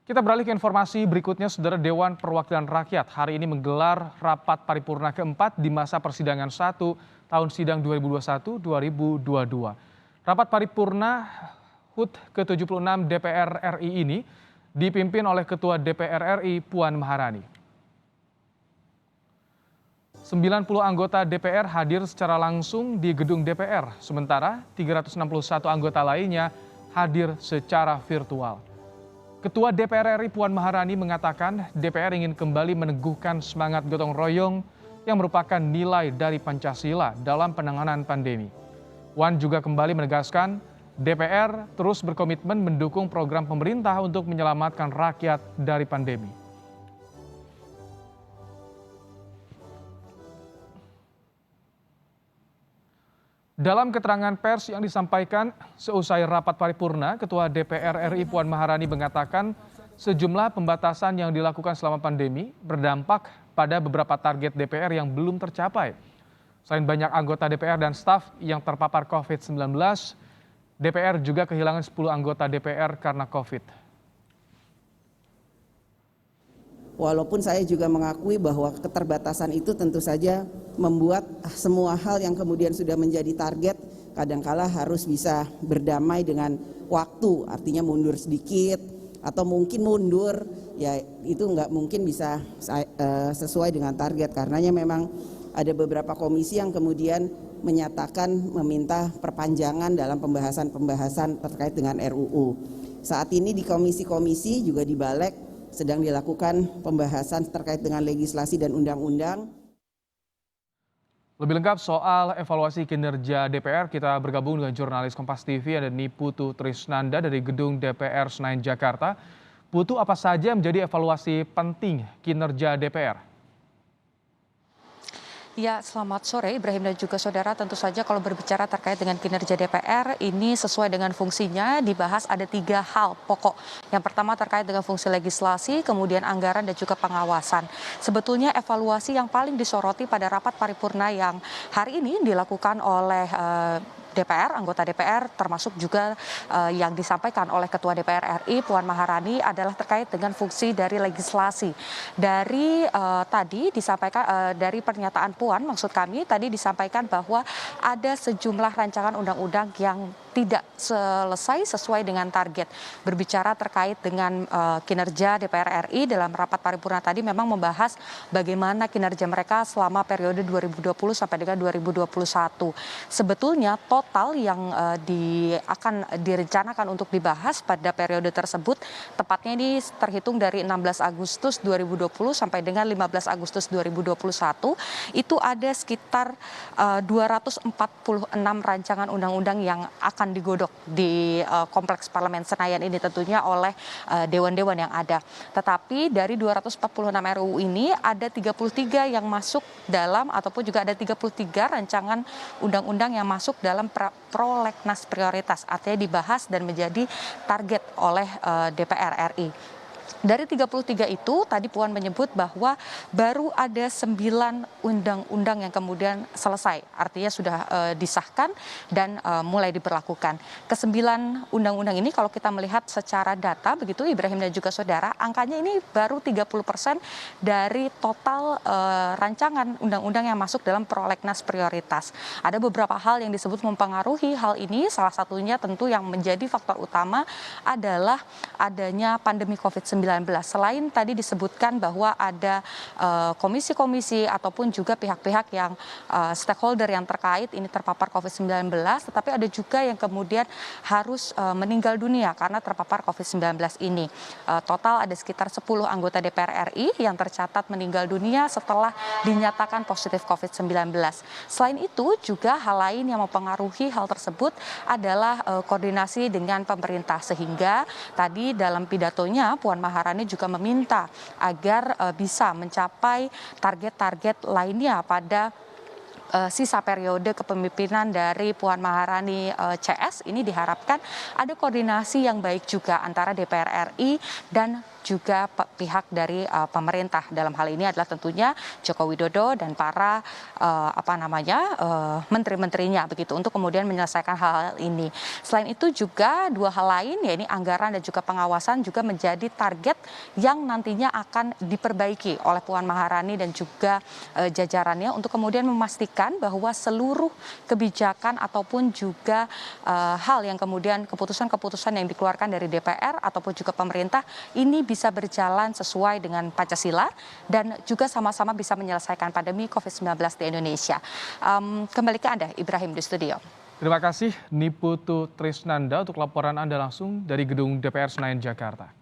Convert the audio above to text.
Kita beralih ke informasi berikutnya, Saudara. Dewan Perwakilan Rakyat hari ini menggelar rapat paripurna keempat di masa persidangan 1 tahun sidang 2021-2022. Rapat paripurna HUT ke-76 DPR RI ini dipimpin oleh Ketua DPR RI Puan Maharani. 90 anggota DPR hadir secara langsung di gedung DPR, sementara 361 anggota lainnya hadir secara virtual. Ketua DPR RI Puan Maharani mengatakan DPR ingin kembali meneguhkan semangat gotong royong yang merupakan nilai dari Pancasila dalam penanganan pandemi. Puan juga kembali menegaskan DPR terus berkomitmen mendukung program pemerintah untuk menyelamatkan rakyat dari pandemi. Dalam keterangan pers yang disampaikan seusai rapat paripurna, Ketua DPR RI Puan Maharani mengatakan sejumlah pembatasan yang dilakukan selama pandemi berdampak pada beberapa target DPR yang belum tercapai. Selain banyak anggota DPR dan staf yang terpapar COVID-19, DPR juga kehilangan 10 anggota DPR karena COVID. Walaupun saya juga mengakui bahwa keterbatasan itu tentu saja membuat semua hal yang kemudian sudah menjadi target kadangkala harus bisa berdamai dengan waktu, artinya mundur sedikit atau mungkin mundur, ya itu nggak mungkin bisa sesuai dengan target karenanya memang ada beberapa komisi yang kemudian menyatakan meminta perpanjangan dalam pembahasan terkait dengan RUU. Saat ini di komisi-komisi juga di Balek sedang dilakukan pembahasan terkait dengan legislasi dan undang-undang. Lebih lengkap soal evaluasi kinerja DPR, kita bergabung dengan jurnalis Kompas TV ada Niputu Trisnanda dari Gedung DPR Senayan, Jakarta. Putu, apa saja menjadi evaluasi penting kinerja DPR? Ya, selamat sore Ibrahim dan juga saudara. Tentu saja kalau berbicara terkait dengan kinerja DPR, ini sesuai dengan fungsinya dibahas ada 3 hal pokok. Yang pertama terkait dengan fungsi legislasi, kemudian anggaran dan juga pengawasan. Sebetulnya evaluasi yang paling disoroti pada rapat paripurna yang hari ini dilakukan oleh DPR, anggota DPR, termasuk juga yang disampaikan oleh Ketua DPR RI Puan Maharani adalah terkait dengan fungsi dari legislasi. Dari tadi disampaikan dari pernyataan Puan, maksud kami tadi disampaikan bahwa ada sejumlah rancangan undang-undang yang tidak selesai sesuai dengan target. Berbicara terkait dengan kinerja DPR RI dalam rapat paripurna tadi memang membahas bagaimana kinerja mereka selama periode 2020 sampai dengan 2021. Sebetulnya total yang akan direncanakan untuk dibahas pada periode tersebut tepatnya ini terhitung dari 16 Agustus 2020 sampai dengan 15 Agustus 2021 itu ada sekitar 246 rancangan undang-undang yang akan digodok di kompleks Parlemen Senayan ini tentunya oleh dewan-dewan yang ada. Tetapi dari 246 RUU ini ada 33 yang masuk dalam ataupun juga ada 33 rancangan undang-undang yang masuk dalam prolegnas prioritas, artinya dibahas dan menjadi target oleh DPR RI. Dari 33 itu tadi Puan menyebut bahwa baru ada 9 undang-undang yang kemudian selesai, artinya sudah disahkan dan mulai diberlakukan. Kesembilan undang-undang ini kalau kita melihat secara data begitu Ibrahim dan juga saudara, angkanya ini baru 30% dari total rancangan undang-undang yang masuk dalam prolegnas prioritas. Ada beberapa hal yang disebut mempengaruhi hal ini, salah satunya tentu yang menjadi faktor utama adalah adanya pandemi COVID-19. Selain tadi disebutkan bahwa ada komisi-komisi ataupun juga pihak-pihak yang stakeholder yang terkait ini terpapar COVID-19, tetapi ada juga yang kemudian harus meninggal dunia karena terpapar COVID-19 ini. Total ada sekitar 10 anggota DPR RI yang tercatat meninggal dunia setelah dinyatakan positif COVID-19. Selain itu juga hal lain yang mempengaruhi hal tersebut adalah koordinasi dengan pemerintah, sehingga tadi dalam pidatonya Puan Maharani juga meminta agar bisa mencapai target-target lainnya pada sisa periode kepemimpinan dari Puan Maharani CS. Ini diharapkan ada koordinasi yang baik juga antara DPR RI dan juga pihak dari pemerintah. Dalam hal ini adalah tentunya Joko Widodo dan para menteri-menterinya begitu untuk kemudian menyelesaikan hal-hal ini. Selain itu juga dua hal lain, yaitu anggaran dan juga pengawasan juga menjadi target yang nantinya akan diperbaiki oleh Puan Maharani dan juga jajarannya untuk kemudian memastikan bahwa seluruh kebijakan ataupun juga hal yang kemudian keputusan-keputusan yang dikeluarkan dari DPR ataupun juga pemerintah ini bisa berjalan sesuai dengan Pancasila dan juga sama-sama bisa menyelesaikan pandemi COVID-19 di Indonesia. Kembali ke Anda, Ibrahim, di studio. Terima kasih Niputu Trisnanda untuk laporan Anda langsung dari gedung DPR Senayan, Jakarta.